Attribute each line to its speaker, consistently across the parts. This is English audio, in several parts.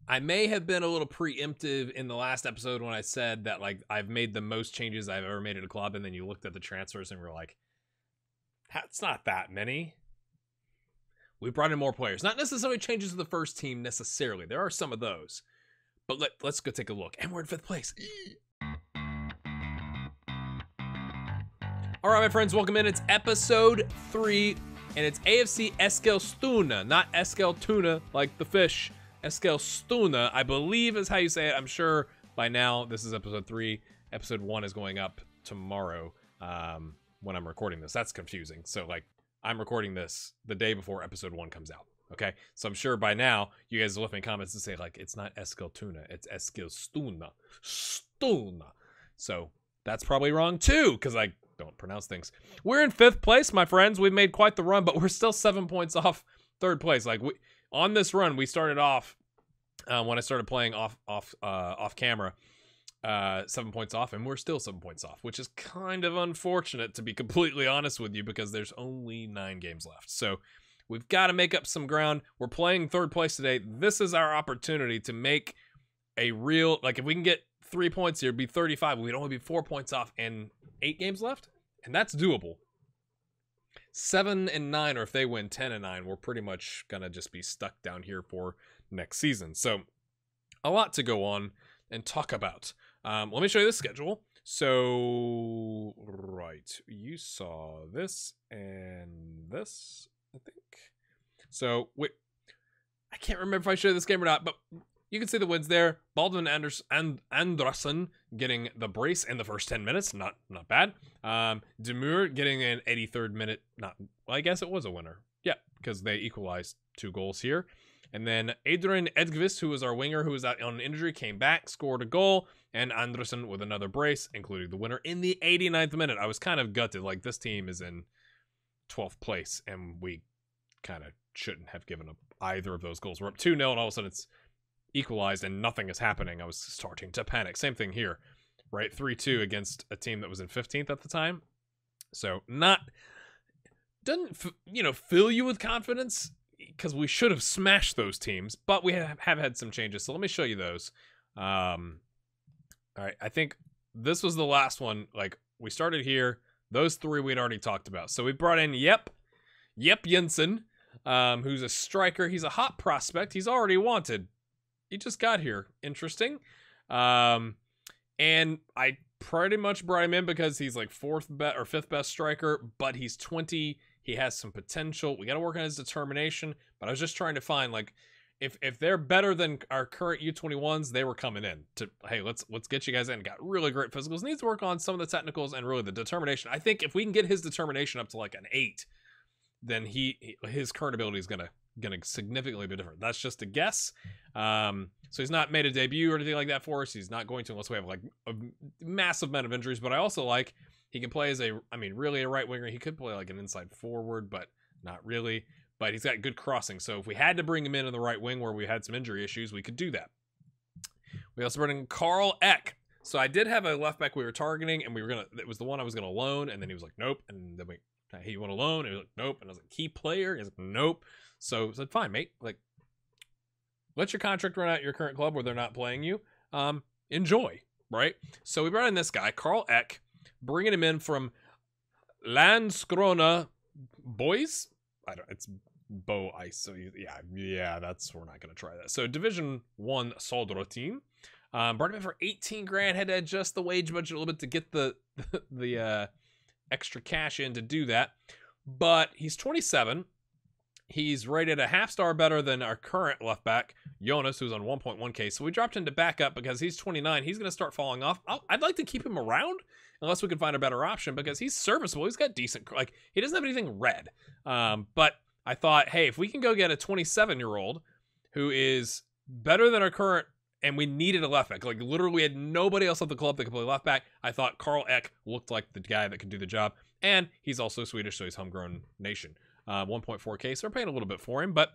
Speaker 1: I may have been a little preemptive in the last episode when I said that, like, I've made the most changes I've ever made at a club, and then you looked at the transfers and were like, it's not that many. We brought in more players. Not necessarily changes to the first team necessarily. There are some of those. But let's go take a look. And we're in 5th place. All right, my friends, welcome in. It's episode 3, and it's AFC Eskilstuna, not Eskilstuna like the fish. Eskilstuna, I believe is how you say it. I'm sure by now this is episode 3. Episode 1 is going up tomorrow when I'm recording this. That's confusing. So, like, I'm recording this the day before episode 1 comes out. Okay? So I'm sure by now you guys will left me comments to say, like, it's not Eskilstuna, it's Eskilstuna. Stuna. So that's probably wrong too, because I don't pronounce things. We're in 5th place, my friends. We've made quite the run, but we're still 7 points off 3rd place. Like, on this run, we started off when I started playing off camera, 7 points off, and we're still 7 points off, which is kind of unfortunate, to be completely honest with you, because there's only 9 games left. So we've got to make up some ground. We're playing 3rd place today. This is our opportunity to make a real, like, if we can get 3 points here, it'd be 35. We'd only be 4 points off and 8 games left, and that's doable. 7 and 9, or if they win 10 and 9, we're pretty much gonna just be stuck down here for next season. So a lot to go on and talk about. Let me show you the schedule. So, right, you saw this and this, I think. So, wait, I can't remember if I showed this game or not, but you can see the wins there. Baldwin Anderson getting the brace in the first 10 minutes. Not bad. Demure getting an 83rd minute. Well, I guess it was a winner. Yeah, because they equalized 2 goals here. And then Adrian Edgvist, who was our winger, who was out on injury, came back, scored a goal. And Anderson with another brace, including the winner in the 89th minute. I was kind of gutted. Like, this team is in 12th place, and we kind of shouldn't have given up either of those goals. We're up 2-0, and all of a sudden it's equalized and nothing is happening. I was starting to panic. Same thing here, right? 3-2 against a team that was in 15th at the time. So doesn't fill you with confidence, because we should have smashed those teams, but we have had some changes. So let me show you those. All right, I think this was the last one. Like, we started here. Those 3 we'd already talked about. So we brought in Jep Jensen, who's a striker. He's a hot prospect. He's already wanted. He just got here. Interesting. And I pretty much brought him in because he's like 5th best striker, but he's 20. He has some potential. We got to work on his determination, but I was just trying to find, like, if they're better than our current U21s, they were coming in to, hey, let's get you guys in. Got really great physicals. Needs to work on some of the technicals and really the determination. I think if we can get his determination up to like an 8, then his current ability is gonna significantly be different. That's just a guess. So he's not made a debut or anything like that for us. He's not going to, unless we have like a massive amount of injuries. But I also like he can play as really a right winger. He could play like an inside forward, but not really. But he's got good crossing. So if we had to bring him in the right wing where we had some injury issues, we could do that. We also brought in Carl Eck. So I did have a left back we were targeting, and it was the one I was gonna loan, and then he was like, nope. And then he went alone, and he was like, nope. And I was like, key player? He was like, nope. So I said, fine, mate. Like, let your contract run out at your current club where they're not playing you. Enjoy, right? So we brought in this guy, Carl Eck, bringing him in from Landskrona Boys. It's Bo Ice. So yeah, we're not gonna try that. So Division 1 Soldro team. Brought him in for 18 grand. Had to adjust the wage budget a little bit to get the extra cash in to do that. But he's 27. He's rated a half-star better than our current left back, Jonas, who's on 1.1K. So we dropped him to backup because he's 29. He's going to start falling off. I'd like to keep him around unless we can find a better option, because he's serviceable. He's got decent, like, he doesn't have anything red. But I thought, hey, if we can go get a 27-year-old who is better than our current, and we needed a left back, like, literally we had nobody else at the club that could play left back, I thought Carl Eck looked like the guy that could do the job. And he's also Swedish, so he's homegrown nation. 1.4K, so we're paying a little bit for him, but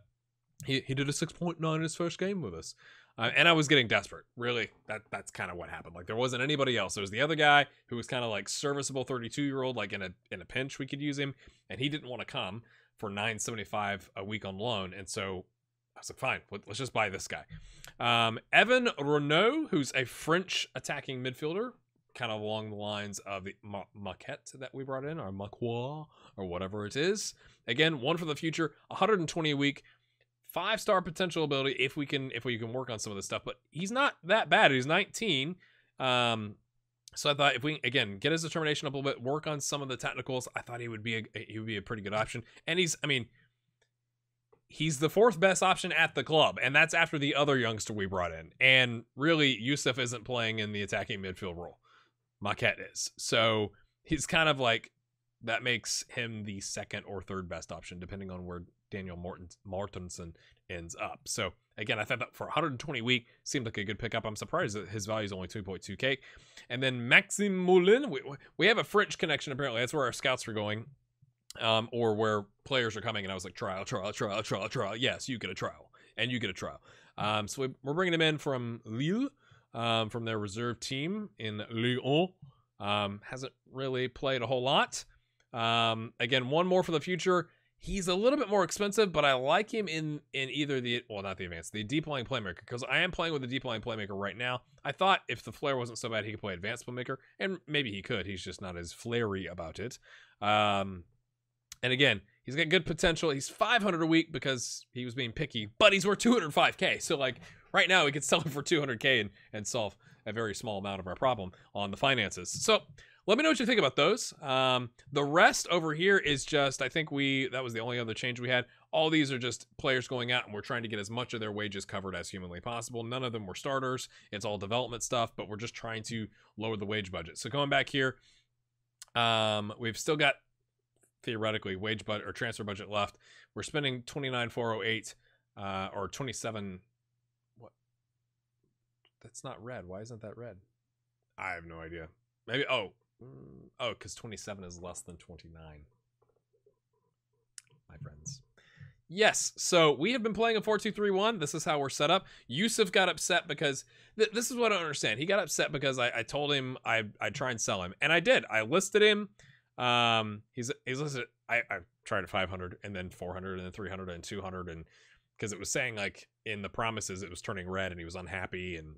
Speaker 1: he did a 6.9 in his first game with us. And I was getting desperate. Really, that's kind of what happened. Like, there wasn't anybody else. There was the other guy who was kind of like serviceable 32-year-old, like in a pinch we could use him, and he didn't want to come for $9.75 a week on loan. And so I was like, fine, let's just buy this guy. Evan Renault, who's a French attacking midfielder, kind of along the lines of the Maquette that we brought in, or Macqua, or whatever it is. Again, one for the future, 120 a week, 5-star potential ability if we can work on some of this stuff. But he's not that bad. He's 19. So I thought if we, again, get his determination up a little bit, work on some of the technicals, I thought he would be a pretty good option. And he's the 4th best option at the club, and that's after the other youngster we brought in. And really, Yusuf isn't playing in the attacking midfield role. Maquette is. So he's kind of like, that makes him the 2nd or 3rd best option, depending on where Daniel Mortensen ends up. So again, I thought that for 120 a week seemed like a good pickup. I'm surprised that his value is only 2.2k. And then Maxime Moulin, we have a French connection apparently. That's where our scouts are going. Or where players are coming, and I was like, trial. Yes, you get a trial, and you get a trial. So we're bringing him in from Lille, from their reserve team in Ligue 1. Hasn't really played a whole lot. Again, one more for the future. He's a little bit more expensive, but I like him in either not the advanced, the deep lying playmaker, because I am playing with the deep lying playmaker right now. I thought if the flare wasn't so bad, he could play advanced playmaker, and maybe he could. He's just not as flary about it. And again, he's got good potential. He's 500 a week because he was being picky, but he's worth 205k. So like right now, we could sell him for 200k and solve a very small amount of our problem on the finances. So let me know what you think about those. The rest over here is just, I think that was the only other change we had. All these are just players going out, and we're trying to get as much of their wages covered as humanly possible. None of them were starters. It's all development stuff, but we're just trying to lower the wage budget. So going back here, we've still got theoretically wage budget or transfer budget left. We're spending 29,408 or 27. What? That's not red. Why isn't that red? I have no idea. Maybe because 27 is less than 29. My friends. Yes, so we have been playing a 4-2-3-1. This is how we're set up. Yusuf got upset because this is what I don't understand. He got upset because I told him I'd try and sell him, and I did. I listed him. He's listed. I tried at 500 and then 400 and then 300 and 200, and because it was saying like in the promises it was turning red and he was unhappy, and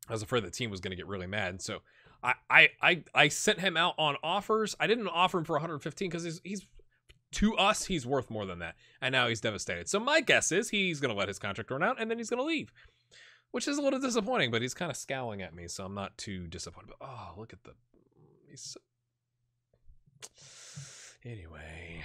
Speaker 1: I was afraid the team was going to get really mad. And so I sent him out on offers. I didn't offer him for 115 because he's to us he's worth more than that, and now he's devastated. So my guess is he's going to let his contract run out and then he's going to leave, which is a little disappointing. But he's kind of scowling at me, so I'm not too disappointed. But oh, look at he's so... Anyway,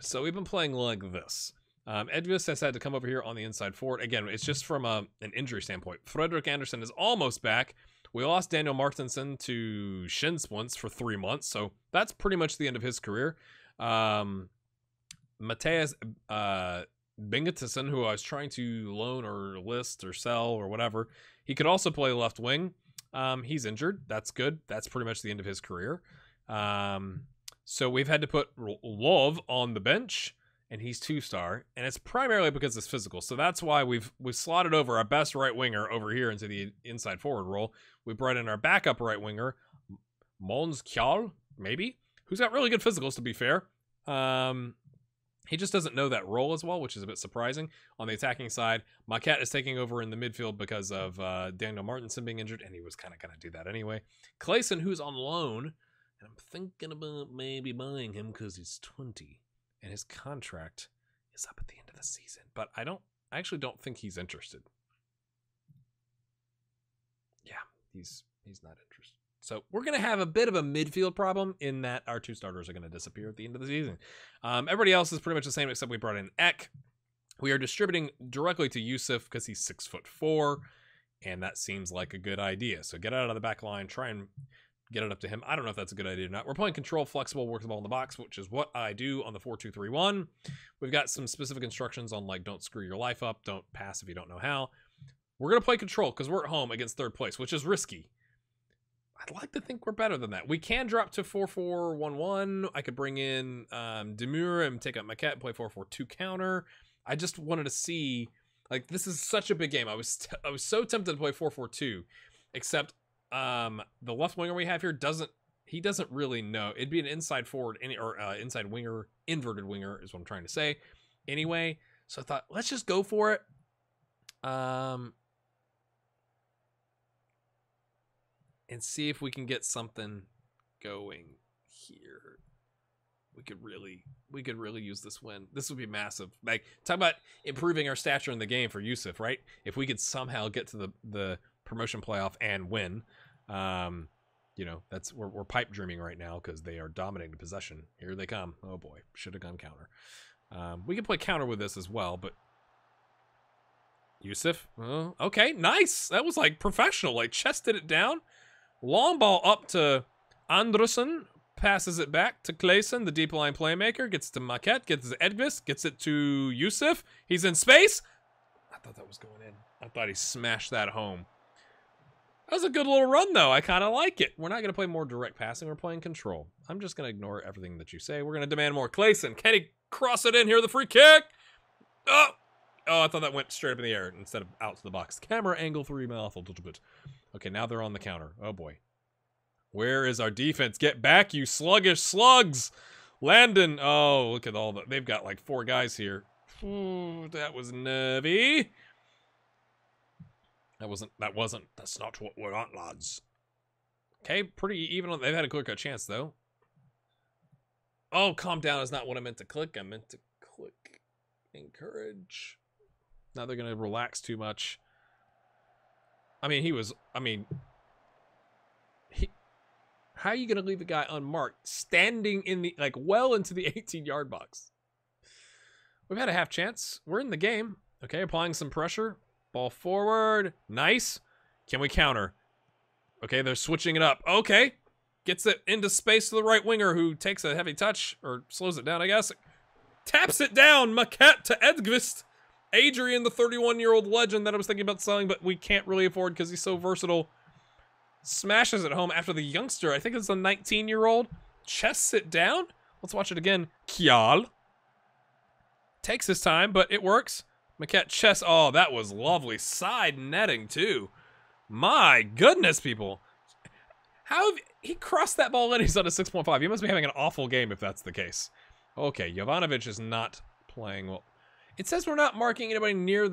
Speaker 1: so we've been playing like this. Edvis has had to come over here on the inside forward. Again, it's just from an injury standpoint. Frederick Anderson is almost back. We lost Daniel Martinson to shin splints for 3 months, so that's pretty much the end of his career. Mateus Bingetison, who I was trying to loan or list or sell or whatever, he could also play left wing. He's injured. That's good. That's pretty much the end of his career. So we've had to put Love on the bench, and he's 2-star, and it's primarily because it's physical. So that's why we've slotted over our best right winger over here into the inside forward role. We brought in our backup right winger, Mons Kjal, maybe, who's got really good physicals, to be fair. He just doesn't know that role as well, which is a bit surprising. On the attacking side, Maquette is taking over in the midfield because of Daniel Martinson being injured, and he was kind of going to do that anyway. Clayson, who's on loan, and I'm thinking about maybe buying him because he's 20, and his contract is up at the end of the season. But I actually don't think he's interested. Yeah, he's not interested. So we're going to have a bit of a midfield problem in that our 2 starters are going to disappear at the end of the season. Everybody else is pretty much the same, except we brought in Ek. We are distributing directly to Yusuf because he's 6'4", and that seems like a good idea. So get out of the back line, try and get it up to him. I don't know if that's a good idea or not. We're playing control, flexible, work the ball in the box, which is what I do on the 4-2-3-1. We've got some specific instructions on like don't screw your life up, don't pass if you don't know how. We're going to play control because we're at home against 3rd place, which is risky. I'd like to think we're better than that. We can drop to 4-4-1-1. I could bring in Demure and take out Maquette and play 4-4-2 counter. I just wanted to see, like, this is such a big game. I was so tempted to play 4-4-2, except the left winger we have here doesn't really know. It'd be an inside forward or inside winger, inverted winger is what I'm trying to say. Anyway, so I thought let's just go for it. and see if we can get something going here. We could really use this win. This would be massive. Like, talk about improving our stature in the game for Yusuf, right? If we could somehow get to the promotion playoff and win, you know, that's we're pipe dreaming right now because they are dominating possession. Here they come. Oh boy, should have gone counter. We can play counter with this as well, but Yusuf, okay, nice. That was like professional, like chested it down. Long ball up to Andersson, passes it back to Clayson, the deep line playmaker, gets to Maquette, gets to Edgvist, gets it to Yusuf. He's in space. I thought that was going in. I thought he smashed that home. That was a good little run, though. I kind of like it. We're not going to play more direct passing. We're playing control. I'm just going to ignore everything that you say. We're going to demand more. Clayson, can he cross it in here? The free kick. Oh, I thought that went straight up in the air instead of out to the box. Camera angle 3 off a little bit. Okay, now they're on the counter. Oh, boy. Where is our defense? Get back, you sluggish slugs. Landon. Oh, look at all the... They've got like 4 guys here. Ooh, that was nervy. That's not what we want, lads. Okay, pretty even on... They've had a clear-cut chance, though. Oh, calm down is not what I meant to click. I meant to click encourage. Now they're going to relax too much. I mean, how are you going to leave a guy unmarked standing in the, like, well into the 18-yard box? We've had a half chance. We're in the game. Okay, applying some pressure. Ball forward. Nice. Can we counter? Okay, they're switching it up. Okay. Gets it into space to the right winger who takes a heavy touch, or slows it down, I guess. Taps it down. Maquette to Edgvist. Adrian, the 31-year-old legend that I was thinking about selling, but we can't really afford because he's so versatile. Smashes it home after the youngster, I think it's a 19-year-old, chests it down. Let's watch it again. Kjal. Takes his time, but it works. Maquette chests. Oh, that was lovely. Side netting, too. My goodness, people. How have he crossed that ball in? He's on a 6.5. He must be having an awful game if that's the case. Okay, Jovanovic is not playing well. It says we're not marking anybody near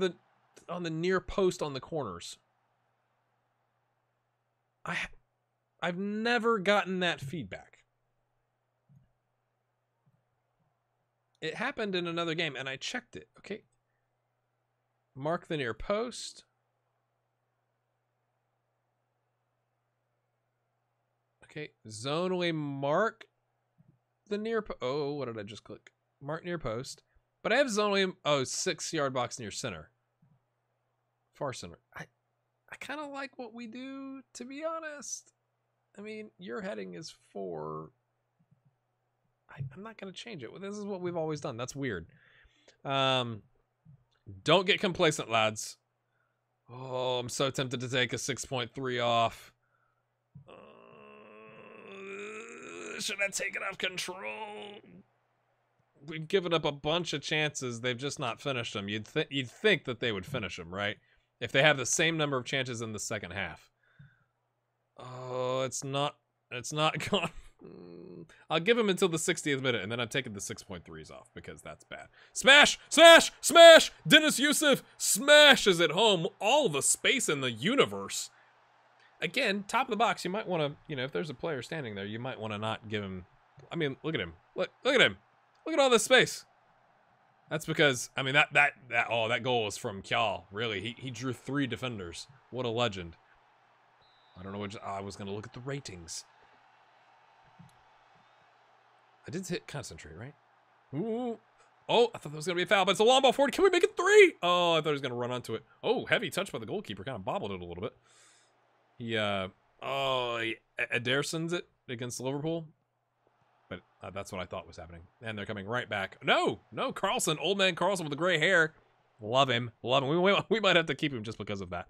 Speaker 1: on the near post on the corners. I've never gotten that feedback. It happened in another game, and I checked it. Okay. Mark the near post. Okay. Zonally mark the near post. Oh, what did I just click? Mark near post. But I have zonally, 6-yard box near center. Far center. I kind of like what we do, to be honest. I mean, your heading is 4. I'm not going to change it. Well, this is what we've always done. That's weird. Don't get complacent, lads. Oh, I'm so tempted to take a 6.3 off. Should I take it off control? We've given up a bunch of chances. They've just not finished them. You'd think that they would finish them, right? If they have the same number of chances in the second half. Oh, it's not gone. I'll give him until the 60th minute, and then I'm taking the 6.3s off because that's bad. Smash! Smash! Smash! Dennis Yusuf smashes it home. All the space in the universe. Again, top of the box, you might want to, you know, if there's a player standing there, you might want to not give him... I mean, look at him. Look at him. Look at all this space. That's because, I mean, that goal was from Kjal. Really, he drew 3 defenders. What a legend. I don't know which, I was going to look at the ratings. I did hit concentrate, right? Ooh. Oh, I thought that was going to be a foul, but it's a long ball forward. Can we make it 3? Oh, I thought he was going to run onto it. Oh, heavy touch by the goalkeeper. Kind of bobbled it a little bit. He Ederson's it against Liverpool. But that's what I thought was happening. And they're coming right back. No, Carlson, old man Carlson with the gray hair. Love him. We might have to keep him just because of that.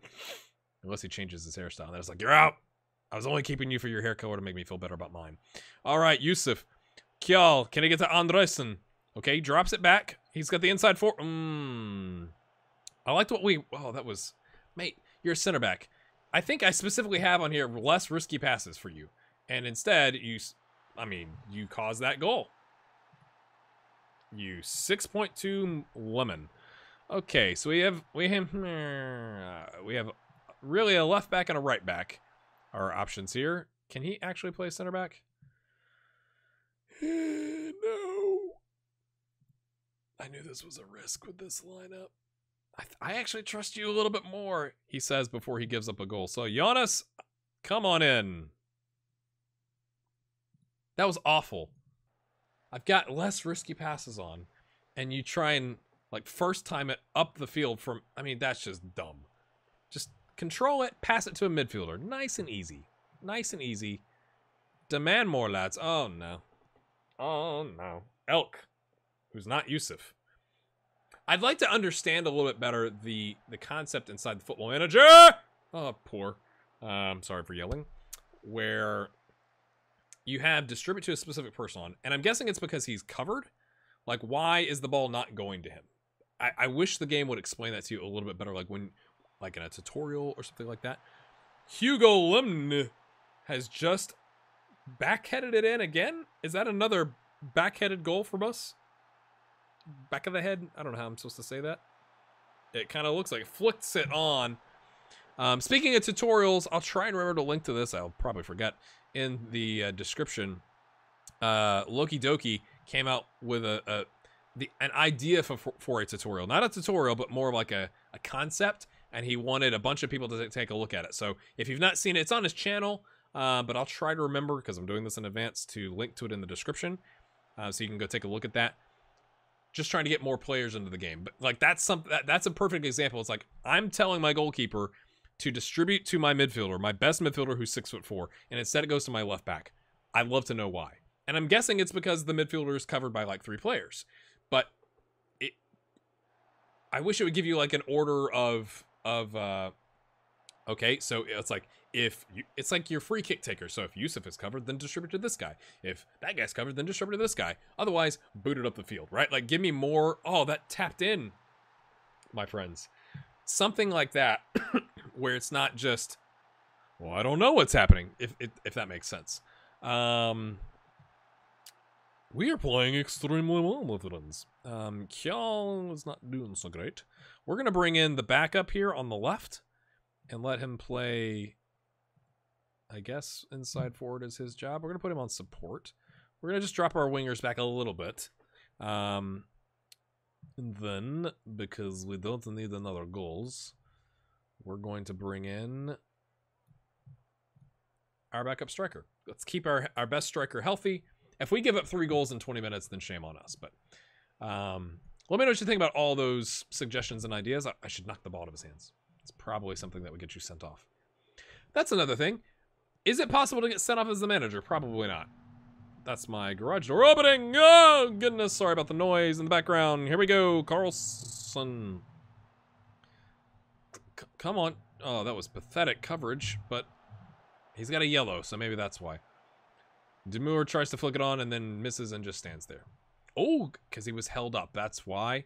Speaker 1: Unless he changes his hairstyle. And then it's like, you're out. I was only keeping you for your hair color to make me feel better about mine. All right, Yusuf. Kjal, can he get to Andresen? Okay, drops it back. He's got the inside four. I liked what that was... Mate, you're a center back. I think I specifically have on here less risky passes for you. And instead, you caused that goal. You 6.2 lemon. Okay, so we have really a left back and a right back. our options here. Can he actually play center back? No. I knew this was a risk with this lineup. I actually trust you a little bit more, he says before he gives up a goal. So, Giannis, come on in. That was awful. I've got less risky passes on, and you try and, like, first time it up the field from... I mean, that's just dumb. Just control it, pass it to a midfielder. Nice and easy. Nice and easy. Demand more, lads. Oh, no. Oh, no. Elk, who's not Yusuf. I'd like to understand a little bit better the concept inside the Football Manager. Oh, poor. Sorry for yelling. Where you have distribute to a specific person on, and I'm guessing it's because he's covered. Like, why is the ball not going to him? I wish the game would explain that to you a little bit better, like when, like in a tutorial or something like that. Hugo Lemne has just backheaded it in again. Is that another backheaded goal from us? Back of the head? I don't know how I'm supposed to say that. It kind of looks like it flicks it on. Speaking of tutorials, I'll try and remember to link to this. I'll probably forget in the description. Loki Doki came out with an idea for a tutorial. Not a tutorial, but more like a concept. And he wanted a bunch of people to take a look at it. So if you've not seen it, it's on his channel. But I'll try to remember, because I'm doing this in advance, to link to it in the description. So you can go take a look at that. Just trying to get more players into the game. But like that's a perfect example. It's like I'm telling my goalkeeper to distribute to my midfielder, my best midfielder who's 6'4", and instead it goes to my left back. I'd love to know why. And I'm guessing it's because the midfielder is covered by like 3 players. But I wish it would give you like an order of okay, so it's like it's like your free kick taker. So if Yusuf is covered, then distribute to this guy. If that guy's covered, then distribute to this guy. Otherwise, boot it up the field, right? Like, give me more. Oh, that tapped in, my friends. Something like that, where it's not just, well, I don't know what's happening, if that makes sense. We are playing extremely well, my friends. Kjell is not doing so great. We're going to bring in the backup here on the left and let him play, I guess, inside forward is his job. We're going to put him on support. We're going to just drop our wingers back a little bit. And then, because we don't need another goals, we're going to bring in our backup striker. Let's keep our best striker healthy. If we give up 3 goals in 20 minutes, then shame on us. But let me know what you think about all those suggestions and ideas. I should knock the ball out of his hands. It's probably something that would get you sent off. That's another thing. Is it possible to get sent off as the manager? Probably not. That's my garage door opening. Oh, goodness. Sorry about the noise in the background. Here we go. Carlson. Come on. Oh, that was pathetic coverage, but he's got a yellow, so maybe that's why. Demure tries to flick it on and then misses and just stands there. Oh, because he was held up. That's why.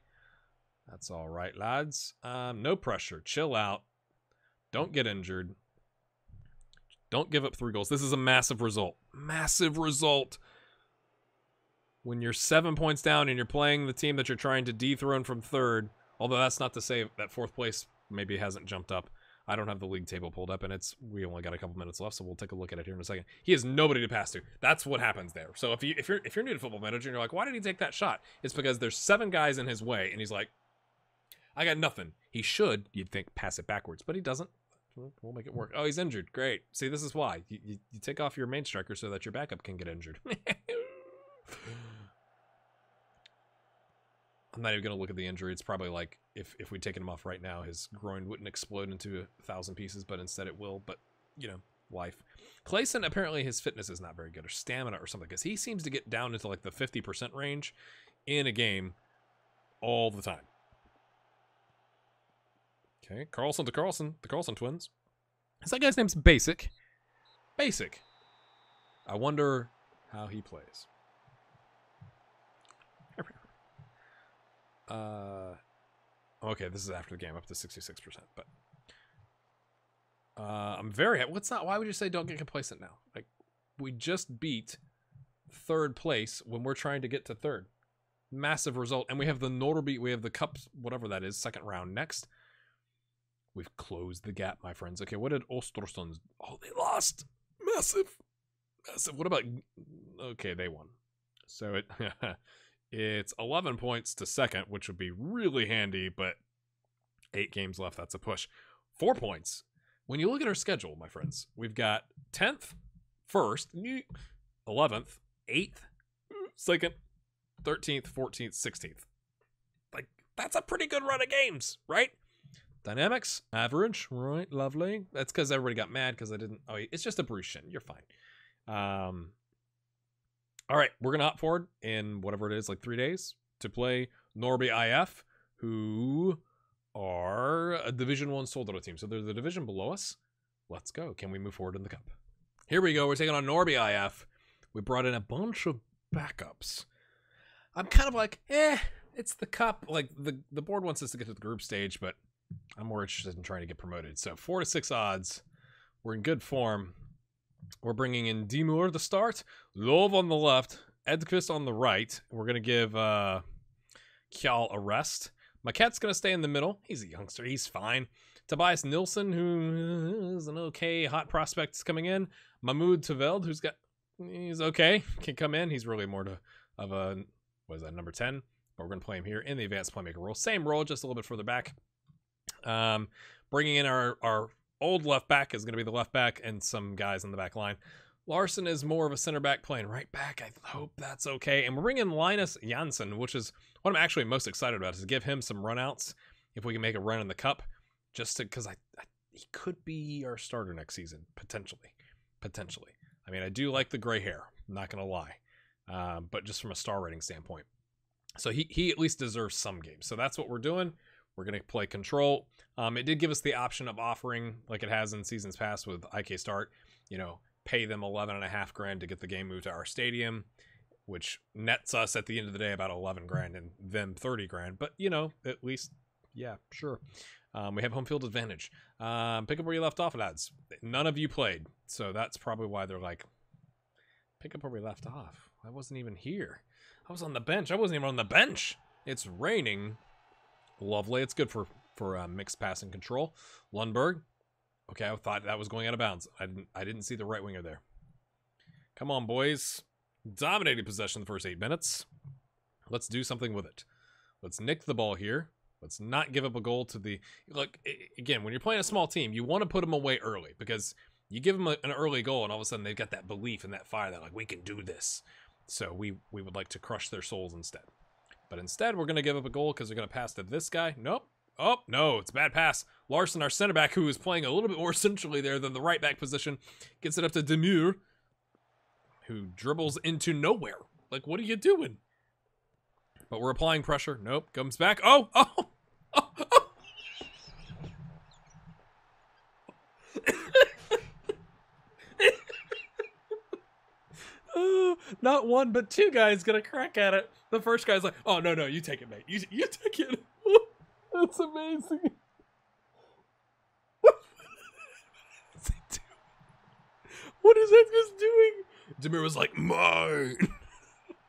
Speaker 1: That's all right, lads. No pressure. Chill out. Don't get injured. Don't give up 3 goals. This is a massive result. Massive result. When you're 7 points down and you're playing the team that you're trying to dethrone from 3rd, although that's not to say that 4th place maybe hasn't jumped up. I don't have the league table pulled up, and we only got a couple minutes left, so we'll take a look at it here in a second. He has nobody to pass to. That's what happens there. So if you're new to Football Manager and you're like, why did he take that shot? It's because there's 7 guys in his way, and he's like, I got nothing. He should, you'd think, pass it backwards, but he doesn't. We'll make it work. Oh, he's injured. Great. See, this is why. You take off your main striker so that your backup can get injured. I'm not even going to look at the injury. It's probably like, if we'd taken him off right now, his groin wouldn't explode into 1,000 pieces, but instead it will. But, you know, life. Clayson, apparently his fitness is not very good, or stamina or something, because he seems to get down into like the 50% range in a game all the time. Okay, Carlson to Carlson, the Carlson twins. That guy's name's Basic. Basic. I wonder how he plays. Okay, this is after the game, up to 66%. But I'm very happy. Why would you say don't get complacent now? Like, we just beat 3rd place when we're trying to get to 3rd. Massive result, and we have the Norrby, we have the Cup, whatever that is, 2nd round next. We've closed the gap, my friends. Okay, what did Ostersund? Oh, they lost. Massive. Massive. What about... Okay, they won. So it's 11 points to second, which would be really handy, but 8 games left. That's a push. 4 points. When you look at our schedule, my friends, we've got 10th, 1st, 11th, 8th, 2nd, 13th, 14th, 16th. Like, that's a pretty good run of games, right? Dynamics, average, right? Lovely. That's because everybody got mad because I didn't... Oh, it's just a Bruce Shin. You're fine. All right, we're going to hop forward in whatever it is, like 3 days, to play Norrby IF, who are a Division 1 Soldado team. So they're the division below us. Let's go. Can we move forward in the cup? Here we go. We're taking on Norrby IF. We brought in a bunch of backups. I'm kind of like, it's the cup. Like, the board wants us to get to the group stage, but I'm more interested in trying to get promoted. So 4 to 6 odds. We're in good form. We're bringing in Dimur to start. Love on the left. Edqvist on the right. We're going to give Kjal a rest. Maquette's going to stay in the middle. He's a youngster. He's fine. Tobias Nilsson, who is an okay hot prospect, is coming in. Mahmoud Taveld, he's okay. Can come in. He's really more of a, what is that, number 10? But we're going to play him here in the advanced playmaker role. Same role, just a little bit further back. Bringing in our old left back is going to be the left back and some guys in the back line. Larson is more of a center back playing right back. I hope that's okay. And we're bringing in Linus Janssen, which is what I'm actually most excited about, is to give him some runouts if we can make a run in the cup, just because he could be our starter next season, potentially. I mean, I do like the gray hair, I'm not going to lie, but just from a star rating standpoint. So he at least deserves some games. So that's what we're doing. We're going to play control. It did give us the option of offering, like it has in seasons past with IK Start, pay them 11.5 grand to get the game moved to our stadium, which nets us at the end of the day about 11 grand and them 30 grand. But, at least, yeah, sure. We have home field advantage. Pick up where you left off, lads. None of you played, so that's probably why they're like, pick up where we left off. I wasn't even here. I was on the bench. I wasn't even on the bench. It's raining. Lovely. It's good for mixed passing control. Lundberg. Okay, I thought that was going out of bounds. I didn't see the right winger there. Come on, boys. Dominating possession the first 8 minutes. Let's do something with it. Let's nick the ball here. Let's not give up a goal to the... Look, again, when you're playing a small team, you want to put them away early, because you give them an early goal and all of a sudden they've got that belief and that fire that, like, we can do this. So we would like to crush their souls instead. But instead, we're going to give up a goal because they're going to pass to this guy. Nope. Oh, no, it's a bad pass. Larson, our center back, who is playing a little bit more centrally there than the right back position, gets it up to Demure, who dribbles into nowhere. Like, what are you doing? But we're applying pressure. Nope, comes back. Oh. Not one, but 2 guys gonna crack at it. The first guy's like, oh, no, you take it, mate. You take it. That's amazing. What is that just doing? Demir was like, mine.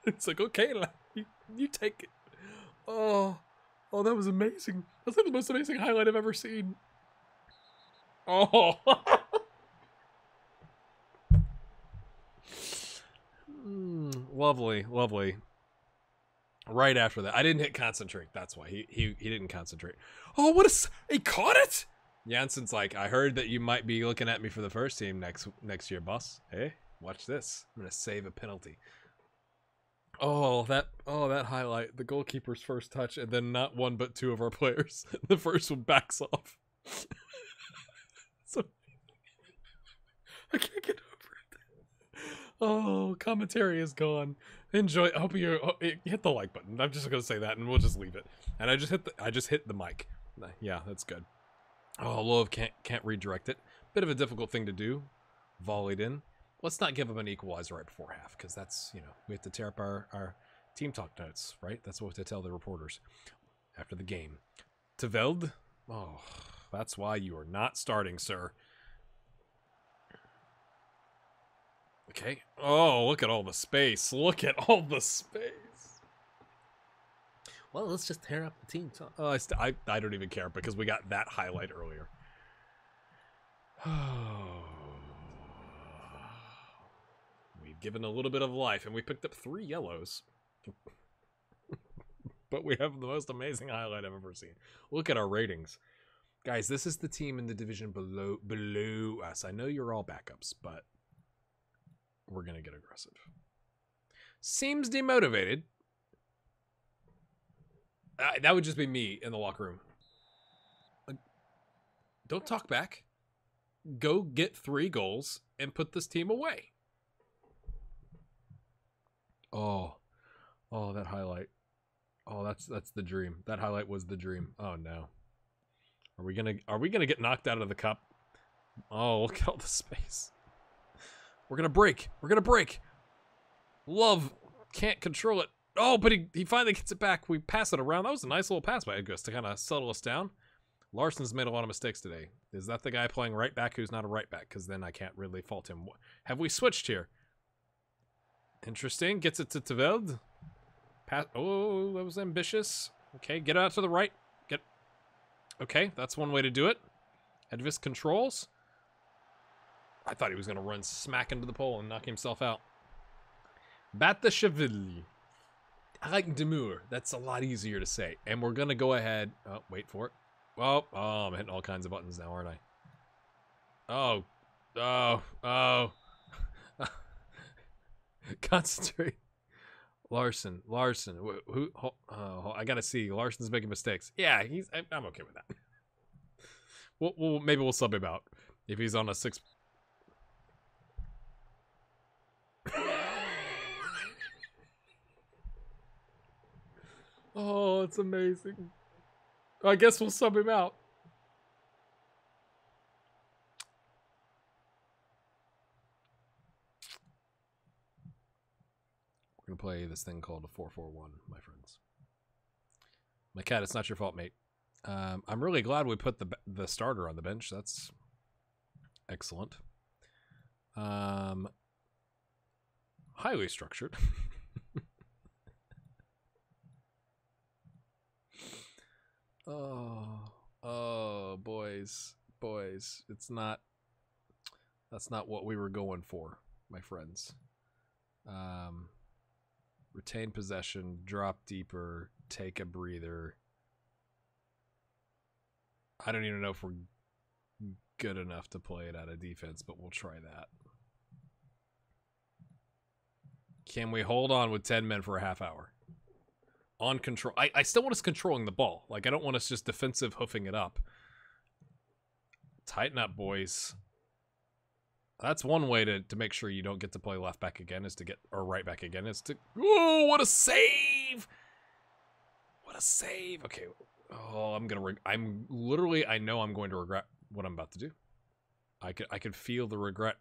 Speaker 1: It's like, okay, you take it. Oh, that was amazing. That's like the most amazing highlight I've ever seen. Oh. Lovely. Right after that, I didn't hit concentrate. That's why he didn't concentrate. Oh, he caught it. Janssen's like, I heard that you might be looking at me for the first team next year, boss. Hey, watch this. I'm gonna save a penalty. Oh, that highlight, the goalkeeper's first touch, and then not one but 2 of our players. The first one backs off. So I can't get over it. Oh, commentary is gone. Enjoy. I hope you hit the like button. I'm just gonna say that, and we'll just leave it. And I just hit the mic. Yeah, that's good. Oh, Love can't redirect it. Bit of a difficult thing to do. Volleyed in. Let's not give them an equalizer right before half, because that's, we have to tear up our team talk notes, right? That's what we have to tell the reporters after the game. Teveld. Oh, that's why you are not starting, sir. Okay. Oh, look at all the space. Look at all the space. Well, let's just tear up the team talk. I don't even care, because we got that highlight earlier. given a little bit of life, and we picked up 3 yellows. But we have the most amazing highlight I've ever seen. Look at our ratings. Guys, this is the team in the division below us. I know you're all backups, but we're going to get aggressive. Seems demotivated. That would just be me in the locker room. Don't talk back. Go get 3 goals and put this team away. Oh, that highlight. Oh, that's the dream. That highlight was the dream. Oh no. Are we gonna get knocked out of the cup? Oh, look at all the space. We're gonna break. We're gonna break. Love can't control it. Oh, but he finally gets it back. We pass it around. That was a nice little pass by Edgus to kind of settle us down. Larson's made a lot of mistakes today. Is that the guy playing right back who's not a right back? Because then I can't really fault him. Have we switched here? Interesting. Gets it to Tveld. Pass. Oh, that was ambitious. Okay, get out to the right. Okay, that's one way to do it. Edvis controls. I thought he was going to run smack into the pole and knock himself out. Batashvili. I like Demure. That's a lot easier to say. And we're going to go ahead. Oh, wait for it. Oh, I'm hitting all kinds of buttons now, aren't I? Oh. Concentrate. Larson. Who? I gotta see. Larson's making mistakes. Yeah, I'm okay with that. Maybe we'll sub him out if he's on a 6. Oh, it's amazing. I guess we'll sub him out. We're gonna play this thing called a 4-4-1, my friends. My cat, it's not your fault, mate. I'm really glad we put the starter on the bench. That's excellent. Highly structured. Oh, boys. That's not what we were going for, my friends. Retain possession, drop deeper, take a breather. I don't even know if we're good enough to play it out of defense, but we'll try that. Can we hold on with 10 men for a half hour? On control. I still want us controlling the ball. Like, I don't want us just defensive hoofing it up. Tighten up, boys. That's one way to make sure you don't get to play left back again, is to get, or right back again, is to, oh, what a save! What a save! Okay, oh, I'm literally, I know I'm going to regret what I'm about to do. I could feel the regret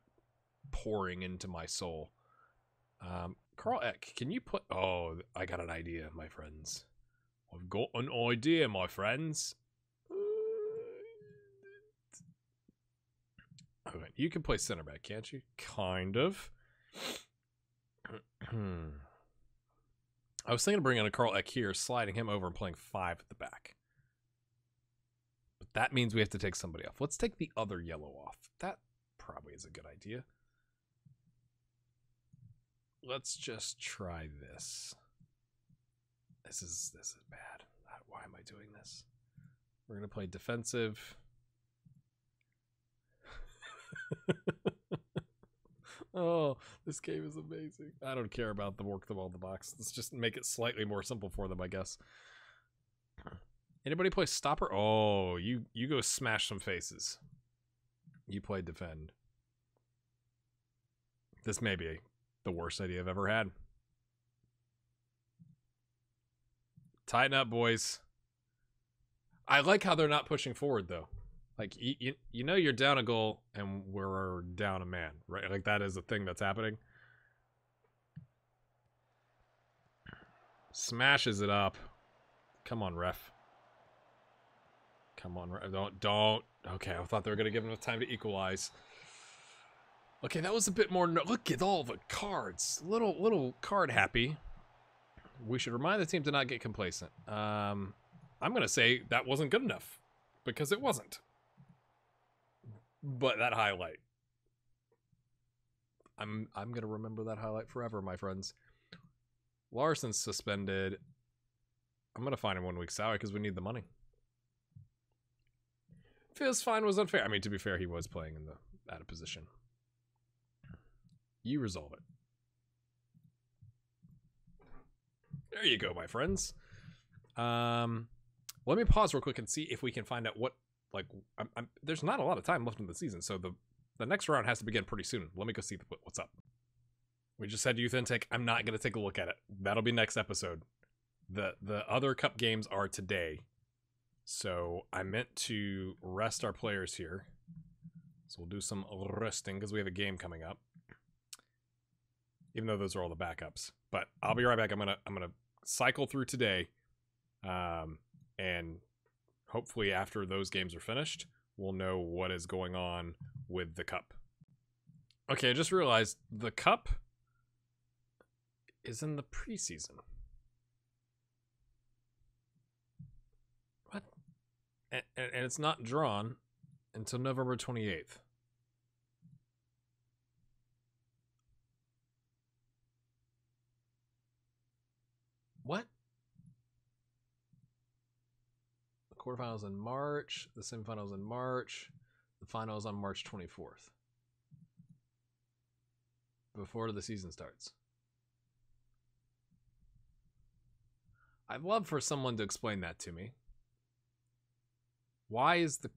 Speaker 1: pouring into my soul. Carl Eck, can you put, oh, I got an idea, my friends. I've got an idea, my friends. Okay, you can play center back, can't you? Kind of. I was thinking of bringing in a Carl Eck here, sliding him over and playing 5 at the back. But that means we have to take somebody off. Let's take the other yellow off. That probably is a good idea. Let's just try this. This is bad. Why am I doing this? We're going to play defensive. Oh, this game is amazing. I don't care about the work of all the box. Let's just make it slightly more simple for them, I guess. Anybody play stopper? Oh, you go smash some faces. You play defend. This may be the worst idea I've ever had. Tighten up, boys. I like how they're not pushing forward, though. Like, you know you're down a goal and we're down a man, right? Like, that is a thing that's happening. Smashes it up. Come on, ref. Come on, ref. Don't. Okay, I thought they were going to give enough time to equalize. Okay, that was a bit more... Look at all the cards. Little card happy. We should remind the team to not get complacent. I'm going to say that wasn't good enough. Because it wasn't. But that highlight. I'm gonna remember that highlight forever, my friends. Larson's suspended. I'm gonna find him 1 week salary because we need the money. Feels fine was unfair. I mean, to be fair, he was playing in the out of position. You resolve it. There you go, my friends. Let me pause real quick and see if we can find out what, like, there's not a lot of time left in the season, so the next round has to begin pretty soon. Let me go see what's up. We just had youth intake. I'm not going to take a look at it. That'll be next episode. The other cup games are today. So I meant to rest our players here. So we'll do some resting because we have a game coming up. Even though those are all the backups. But I'll be right back. I'm gonna cycle through today. And hopefully after those games are finished, we'll know what is going on with the cup. Okay, I just realized the cup is in the preseason. What? And it's not drawn until November 28th. What? The quarterfinals in March, the semifinals in March, the finals on March 24th. Before the season starts. I'd love for someone to explain that to me. Why is the...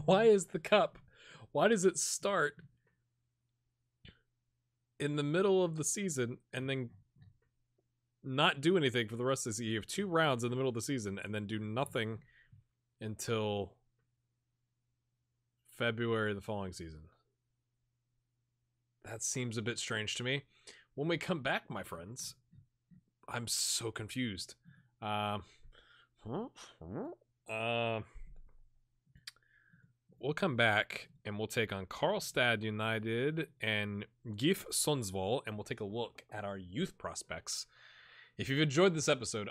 Speaker 1: Why is the cup? Why does it start in the middle of the season and then not do anything for the rest of the season? You have 2 rounds in the middle of the season and then do nothing until February of the following season. That seems a bit strange to me. When we come back, my friends, I'm so confused. We'll come back and we'll take on Karlstad United and GIF Sundsvall, and we'll take a look at our youth prospects. If you've enjoyed this episode,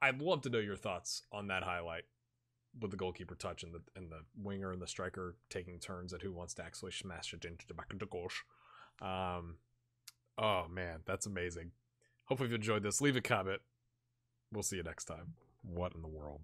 Speaker 1: I'd love to know your thoughts on that highlight with the goalkeeper touch and the winger and the striker taking turns at who wants to actually smash it into the back of the goal. Oh man, that's amazing. Hopefully you've enjoyed this. Leave a comment. We'll see you next time. What in the world?